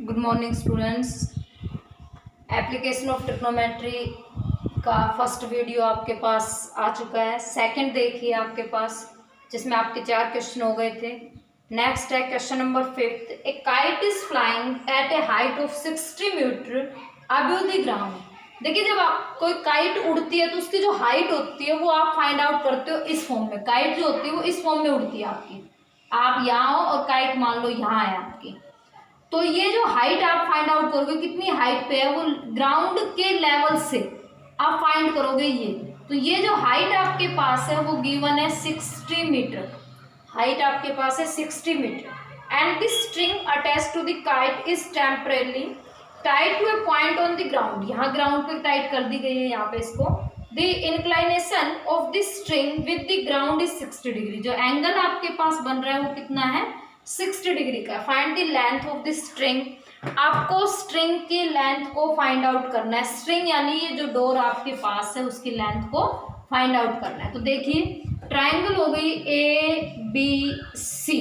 Good morning students. Application of trigonometry का first video आपके पास आ चुका है। सेकंड देखिए आपके पास, जिसमें आपके 4 क्वेश्चन हो गए थे। नेक्स्ट है question number 5। A kite is flying at a height of 60 metre above the ground. देखिए, जब आप कोई काइट उड़ती है तो उसकी जो हाइट होती है वो आप फाइंड आउट करते हो इस फॉर्म में। काइट जो होती है वो इस फॉर्म में उड़ती है आपकी। आप यहाँ हो और काइट मान लो यहाँ है आपकी, तो ये जो हाइट आप फाइंड आउट करोगे कितनी हाइट पे है, वो ग्राउंड के लेवल से आप फाइंड करोगे ये। तो ये जो हाइट आपके पास है वो गिवन है 60 मीटर। हाइट आपके पास है 60 metre and the string attach to the kite is temporarily tied to a point on the ground. यहाँ ग्राउंड पे टाइट कर दी गई है यहाँ पे इसको। The inclination of the string with the ground is 60 degree. जो एंगल आपके पास बन रहा है वो कितना है, 60 डिग्री का। Find the length of the string. आपको स्ट्रिंग की लेंथ को फाइंड आउट करना है। स्ट्रिंग यानी ये जो डोर आपके पास है उसकी लेंथ को फाइंड आउट करना है। तो देखिए, ट्रायंगल हो गई ABC,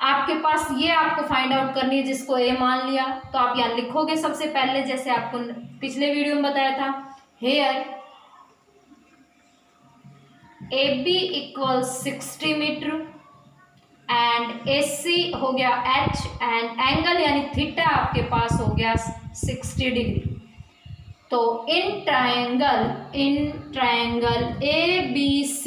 आपके पास ये आपको फाइंड आउट करनी है, जिसको ए मान लिया। तो आप यहाँ लिखोगे सबसे पहले, जैसे आपको पिछले वीडियो में बताया था, here AB equals 60 metre and AC हो गया H एंड एंगल यानी थीटा आपके पास हो गया 60 डिग्री। तो इन ट्रायंगल ABC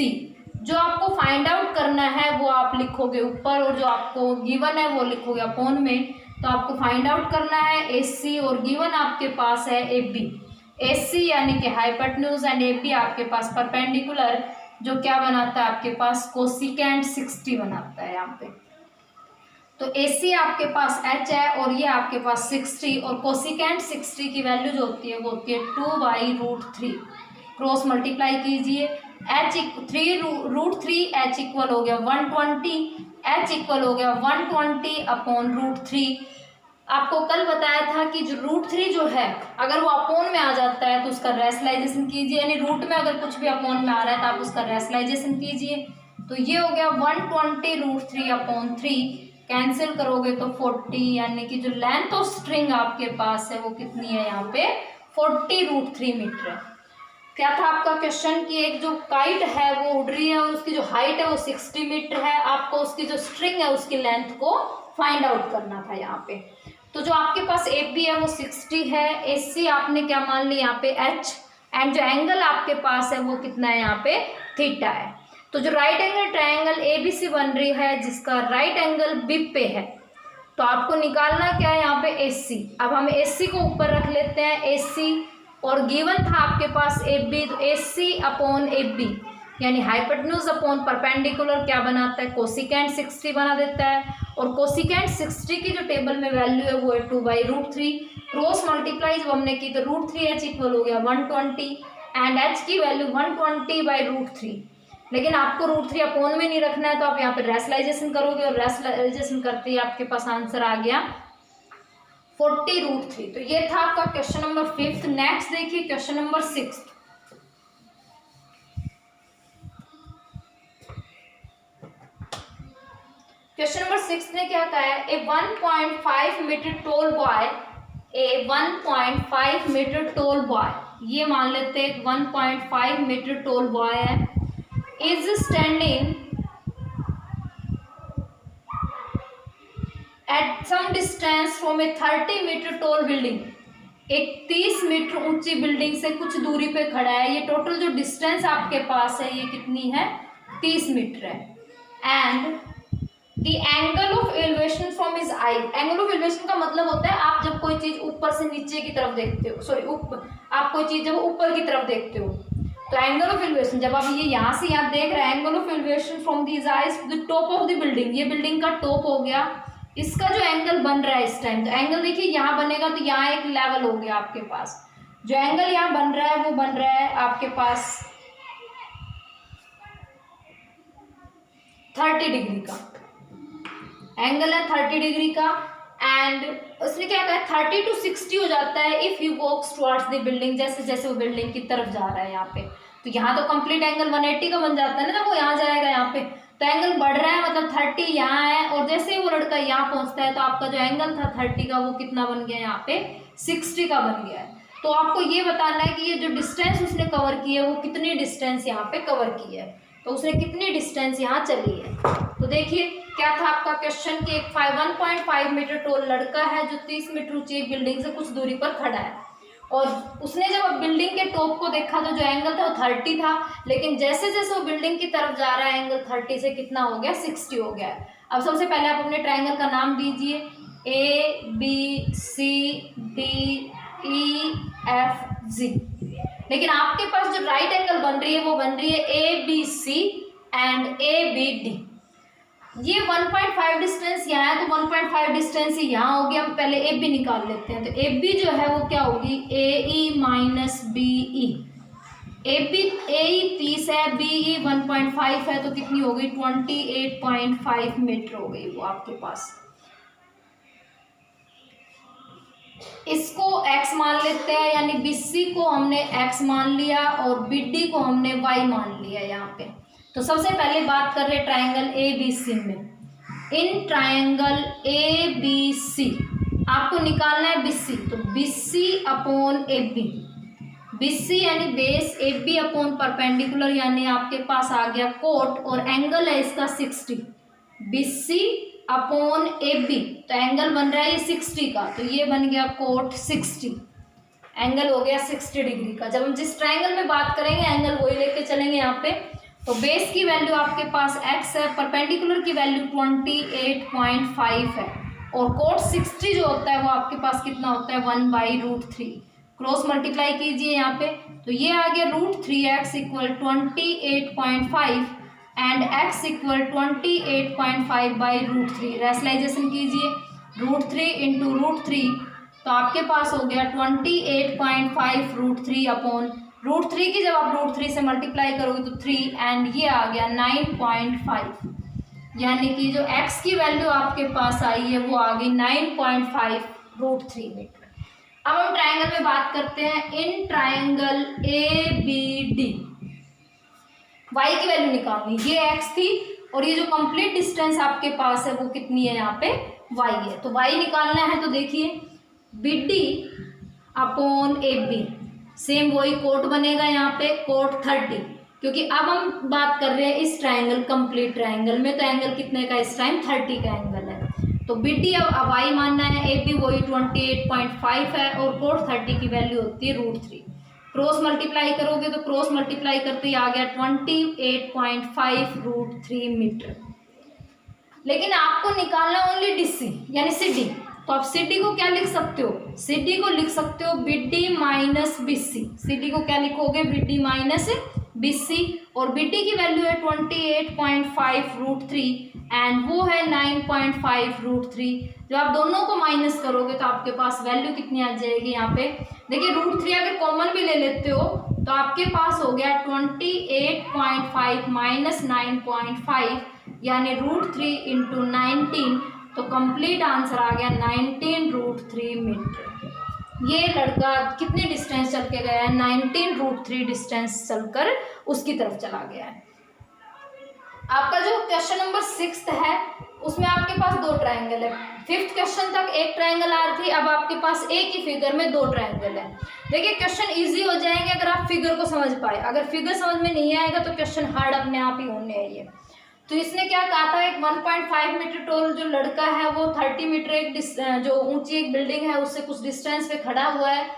जो आपको फाइंड आउट करना है वो आप लिखोगे ऊपर, और जो आपको गिवन है वो लिखोगे अपॉन में। तो आपको फाइंड आउट करना है AC और गिवन आपके पास है AB। AC यानी कि हाइपोटेन्यूज एंड AB आपके पास परपेंडिकुलर, जो क्या बनाता है आपके पास कोसिकेंट 60 बनाता है यहाँ पे। तो AC आपके पास H है और ये आपके पास 60, और कोसिकेंट 60 की वैल्यू जो होती है वो होती है 2/√3। क्रॉस मल्टीप्लाई कीजिए, √3 H इक्वल हो गया 120, H इक्वल हो गया 120/√3। आपको कल बताया था कि जो √3 जो है अगर वो अपॉन में आ जाता है तो उसका रेशनलाइजेशन कीजिए, यानी रूट में अगर कुछ भी अपॉन में आ रहा है तो आप उसका रेशनलाइजेशन कीजिए। तो ये हो गया 120√3/3, कैंसिल करोगे तो 40, यानी कि जो लेंथ ऑफ स्ट्रिंग आपके पास है वो कितनी है यहाँ पे 40√3 मीटर है। क्या था आपका क्वेश्चन कि एक जो काइट है वो उड़ रही है और उसकी जो हाइट है वो 60 मीटर है। आपको उसकी जो स्ट्रिंग है उसकी लेंथ को फाइंड आउट करना था यहाँ पे। तो जो आपके पास AB है वो 60 है, AC आपने क्या मान लिया यहाँ पे H, एंड जो एंगल आपके पास है वो कितना है यहाँ पे थीटा है। तो जो राइट एंगल ट्रायंगल ABC बन रही है जिसका राइट एंगल B पे है, तो आपको निकालना क्या है यहाँ पे AC। अब हम AC को ऊपर रख लेते हैं, AC, और गिवन था आपके पास AB, तो AC/AB यानी हाइपोटेन्यूज अपॉन परपेंडिकुलर क्या बनाता है, कोसिकेंट 60 बना देता है। और कोसिकेंट 60 की जो टेबल में वैल्यू है वो है 2/√3। क्रॉस मल्टीप्लाई जब हमने की तो √3H इक्वल हो गया 120 एंड H की वैल्यू 120/√3। लेकिन आपको √3 अपॉन में नहीं रखना है, तो आप यहाँ पे रेशनलाइजेशन करोगे और रेशनलाइजेशन करते ही आपके पास आंसर आ गया 40√3। तो ये था आपका क्वेश्चन नंबर 5। नेक्स्ट देखिए क्वेश्चन नंबर 6। क्वेश्चन नंबर 6 ने क्या कहा है, a 1.5 metre tall boy, a 1.5 metre tall boy, ये मान लेते हैं 1.5 मीटर टॉल बॉय है, is standing at some distance from a 30 metre tall building. एक 30 मीटर ऊंची बिल्डिंग से कुछ दूरी पे खड़ा है। ये टोटल जो डिस्टेंस आपके पास है ये कितनी है, 30 मीटर है। And the angle of elevation from his I. Angle of elevation का मतलब होता है आप जब कोई चीज ऊपर से नीचे की तरफ देखते हो, आप कोई चीज जब ऊपर की तरफ देखते हो, तो एंगल ऑफ एलिवेशन जब आप ये यहाँ से यहाँ देख रहे हैं, angle of elevation from this eyes to the top of the building. ये बिल्डिंग का टॉप हो गया, इसका जो एंगल बन रहा है इस टाइम, तो एंगल देखिए यहाँ बनेगा, तो यहाँ एक लेवल हो गया आपके पास। जो एंगल यहाँ बन रहा है वो बन रहा है आपके पास 30 डिग्री का एंगल है, 30 डिग्री का। एंड उसने क्या कहा, 30 to 60 हो जाता है if you walks towards the building, जैसे जैसे वो बिल्डिंग की तरफ जा रहा है यहाँ पे। तो यहाँ तो कंप्लीट एंगल 180 का बन जाता है ना, वो यहाँ जाएगा यहाँ पे। तो एंगल बढ़ रहा है, मतलब 30 यहाँ है, और जैसे ही वो लड़का यहाँ पहुंचता है तो आपका जो एंगल था 30 का वो कितना बन गया यहाँ पे 60 का बन गया है। तो आपको ये बताना है कि ये जो डिस्टेंस उसने कवर की है वो कितनी डिस्टेंस यहाँ पे कवर की है, तो उसने कितनी डिस्टेंस यहाँ चली है। तो देखिए क्या था आपका क्वेश्चन कि एक 1.5 मीटर टोल लड़का है जो 30 मीटर ऊंची एक बिल्डिंग से कुछ दूरी पर खड़ा है, और उसने जब बिल्डिंग के टॉप को देखा तो जो एंगल था वो 30 था, लेकिन जैसे जैसे वो बिल्डिंग की तरफ जा रहा है एंगल 30 से कितना हो गया 60 हो गया है। अब सबसे पहले आप अपने ट्राइंगल का नाम दीजिए, ABCDEFG, लेकिन आपके पास जो राइट एंगल बन रही है वो बन रही है ABC एंड ABD। ये 1.5 डिस्टेंस यहाँ है तो 1.5 डिस्टेंस ही यहाँ होगी। हम पहले AB निकाल लेते हैं, तो AB जो है वो क्या होगी AE माइनस BE। AE 30 है, BE 1.5 है, तो कितनी हो गई 28.5 मीटर हो गई वो आपके पास। इसको x मान लेते हैं, यानी BC को हमने x मान लिया और BD को हमने y मान लिया यहाँ पे। तो सबसे पहले बात कर रहे ट्रायंगल ABC में। इन ट्रायंगल ABC आपको निकालना है BC, तो BC अपॉन AB, BC यानी बेस, AB अपॉन परपेंडिकुलर यानी आपके पास आ गया कोट, और एंगल है इसका 60। BC अपॉन AB, तो एंगल बन रहा है ये 60 का, तो ये बन गया कोट 60, एंगल हो गया 60 डिग्री का। जब हम जिस ट्रायंगल में बात करेंगे एंगल वही लेके चलेंगे यहाँ पे। तो बेस की वैल्यू आपके पास x है, परपेंडिकुलर की वैल्यू 28.5 है, और कोट 60 जो होता है वो आपके पास कितना होता है 1/√3। क्रॉस मल्टीप्लाई कीजिए यहाँ पे, तो ये आ गया √3x equal 28.5 and x equal 28.5/√3। Rationalisation कीजिए, √3 इंटू √3, तो आपके पास हो गया 28.5 √3 अपॉन √3 की जब आप √3 से मल्टीप्लाई करोगे तो 3, एंड ये आ गया 9.5, यानी कि जो x की वैल्यू आपके पास आई है वो आ गई 9.5 √3 मीटर। अब हम ट्रायंगल में बात करते हैं। इन ट्रायंगल ABD y की वैल्यू निकालनी, ये x थी और ये जो कंप्लीट डिस्टेंस आपके पास है वो कितनी है यहाँ पे y है, तो y निकालना है। तो देखिए BD अपॉन AB, सेम वही कोट बनेगा यहाँ पे कोट 30, क्योंकि अब हम बात कर रहे हैं इस ट्रायंगल कंप्लीट ट्रायंगल में, तो एंगल कितने का इस टाइम 30 का एंगल है। तो BD अब y मानना है, AB वही 28.5 है और कोट 30 की वैल्यू होती है √3। क्रॉस मल्टीप्लाई करोगे तो क्रॉस मल्टीप्लाई करते ही आ गया 28.5 √3 मीटर। लेकिन आपको निकालना ओनली DC यानी CD, तो आप CD को क्या लिख सकते हो, CD को लिख सकते हो BD माइनस BC। CD को क्या लिखोगे BD माइनस BC, और BD की वैल्यू है 28.5 √3 एंड वो है 9.5 √3। जब आप दोनों को माइनस करोगे तो आपके पास वैल्यू कितनी आ जाएगी यहाँ पे, देखिए √3 अगर कॉमन भी ले लेते हो तो आपके पास हो गया 28.5 माइनस 9.5 यानी √3 इंटू 19, तो कंप्लीट आंसर आ गया 19 √3 मीटर। ये लड़का कितनी डिस्टेंस चल के गया है 19 √3 डिस्टेंस चलकर उसकी तरफ चला गया है। आपका जो क्वेश्चन नंबर 6 है उसमें आपके पास दो ट्रायंगल है। 5th क्वेश्चन तक एक ट्रायंगल आ रही थी, अब आपके पास एक ही फिगर में दो ट्रायंगल है। देखिए क्वेश्चन इजी हो जाएंगे अगर आप फिगर को समझ पाए, अगर फिगर समझ में नहीं आएगा तो क्वेश्चन हार्ड अपने आप ही होने है ये। तो इसने क्या कहा था, एक 1.5 मीटर टोल जो लड़का है वो 30 मीटर एक जो ऊंची एक बिल्डिंग है उससे कुछ डिस्टेंस पे खड़ा हुआ है,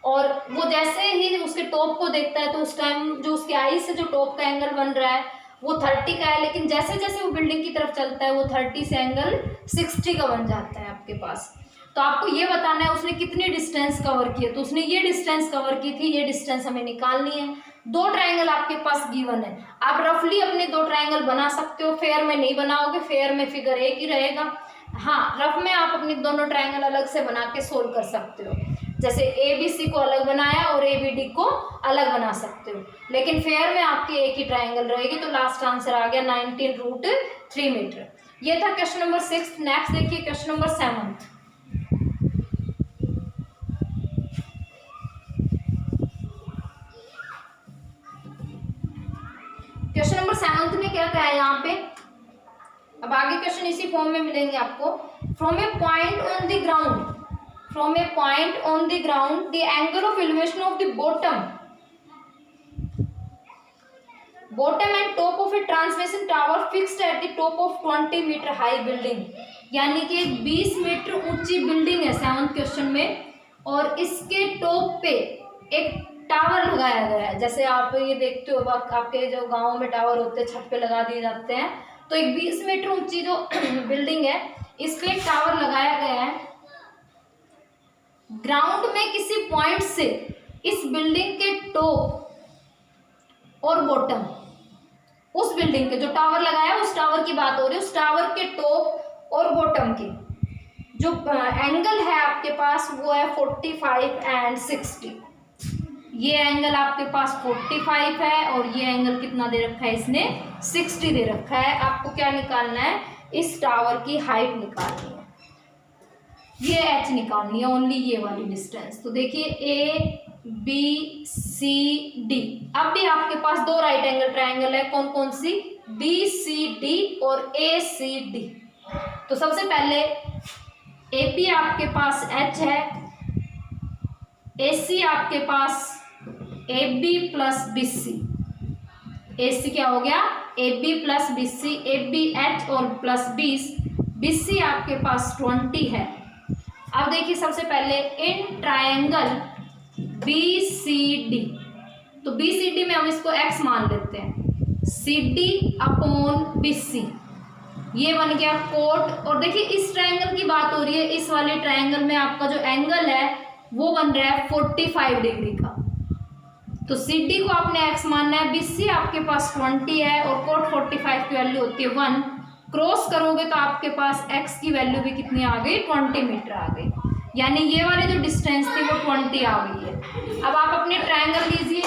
और वो जैसे ही उसके टॉप को देखता है तो उस टाइम जो उसके आई से जो टॉप का एंगल बन रहा है वो 30 का है, लेकिन जैसे जैसे वो बिल्डिंग की तरफ चलता है वो 30 से एंगल 60 का बन जाता है आपके पास। तो आपको ये बताना है उसने कितनी डिस्टेंस कवर की है, तो उसने ये डिस्टेंस कवर की थी, ये डिस्टेंस हमें निकालनी है। दो ट्रायंगल आपके पास गिवन है, आप रफली अपने दो ट्रायंगल बना सकते हो, फेयर में नहीं बनाओगे, फेयर में फिगर एक ही रहेगा। हाँ, रफ में आप अपनी दोनों ट्रायंगल अलग से बना के सोल्व कर सकते हो, जैसे ABC को अलग बनाया और ABD को अलग बना सकते हो, लेकिन फेयर में आपकी एक ही ट्रायंगल रहेगी। तो लास्ट आंसर आ गया 19 √3 मीटर। ये था क्वेश्चन नंबर 6। नेक्स्ट देखिए क्वेश्चन नंबर 7। क्वेश्चन नंबर 7 में क्या कहा है यहाँ पे, अब आगे क्वेश्चन इसी फॉर्म में मिलेंगे आपको। From a point on the ground, from a point on the ground the angle of elevation of the bottom and top of a transmission tower fixed at the top of 20 metre high building, यानी कि एक 20 metre ऊंची building है 7th question में, और इसके top पे एक टावर लगाया गया है। जैसे आप ये देखते हो आपके जो गाँव में टावर होते हैं छत पे लगा दिए जाते हैं, तो एक 20 मीटर ऊंची जो बिल्डिंग है इस पे एक टावर लगाया गया है। ग्राउंड में किसी पॉइंट से इस बिल्डिंग के टॉप और बॉटम, उस बिल्डिंग के जो टावर लगाया है उस टावर की बात हो रही है, उस टावर के टॉप और बॉटम के जो एंगल है आपके पास वो है 45 एंड 60। ये एंगल आपके पास 45 है और ये एंगल कितना दे रखा है इसने 60 दे रखा है। आपको क्या निकालना है, इस टावर की हाइट निकालनी है, ये h निकालनी है, ओनली ये वाली डिस्टेंस। तो देखिए ए बी सी डी, अब भी आपके पास दो राइट एंगल ट्रायंगल है, कौन कौन सी, बी सी डी और ए सी डी। तो सबसे पहले ए पी आपके पास h है, ए सी आपके पास A B plus B C, A C क्या हो गया A B plus B C, A B H और प्लस 20, बी सी आपके पास 20 है। अब देखिए सबसे पहले in triangle B C D, तो बी सी डी में हम इसको x मान लेते हैं, C D upon B C, ये बन गया कोट। और देखिए इस ट्रायंगल की बात हो रही है, इस वाले ट्रायंगल में आपका जो एंगल है वो बन रहा है 45 डिग्री का, तो सी डी को आपने x मानना है, बी सी आपके पास 20 है और कोट 45 की वैल्यू होती है 1, क्रॉस करोगे तो आपके पास x की वैल्यू भी कितनी आ गई 20 मीटर आ गई, यानी ये वाली जो डिस्टेंस थी वो 20 आ गई है। अब आप अपने ट्रायंगल लीजिए,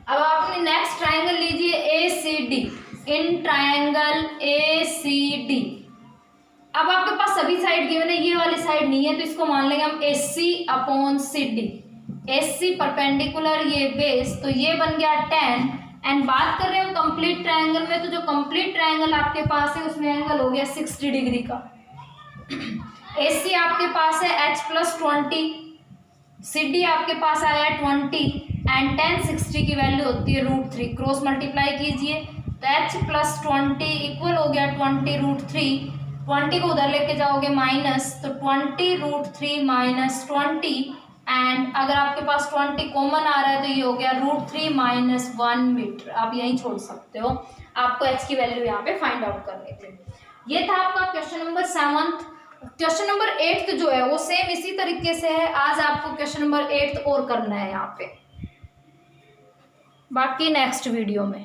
अब आप अपने नेक्स्ट ट्रायंगल लीजिए A C D, in triangle A C D. अब आपके पास सभी साइड गिवन है, ये वाली साइड नहीं है, तो इसको मान लेंगे हम ए सी अपॉन सी डी, ए सी परपेंडिकुलर ये बेस, तो ये बन गया 10। एंड बात कर रहे हैं कंप्लीट ट्रायंगल में, तो जो कंप्लीट ट्रायंगल आपके पास है उसमें एंगल हो गया 60 डिग्री का। ए सी आपके पास है h प्लस 20, सी डी आपके पास आया 20 एंड 10 60 की वैल्यू होती है √3, क्रॉस मल्टीप्लाई कीजिए तो h प्लस 20 इक्वल हो गया 20 √3, 20 को उधर लेके जाओगे माइनस, तो 20 √3 माइनस 20, एंड अगर आपके पास 20 कॉमन आ रहा है तो ये हो गया √3 माइनस 1 मीटर। आप यहीं छोड़ सकते हो, आपको h की वैल्यू यहाँ पे फाइंड आउट करनी थी। ये था आपका क्वेश्चन नंबर 7। क्वेश्चन नंबर 8 जो है वो सेम इसी तरीके से है, आज आपको क्वेश्चन नंबर 8 और करना है यहाँ पे, बाकी नेक्स्ट वीडियो में।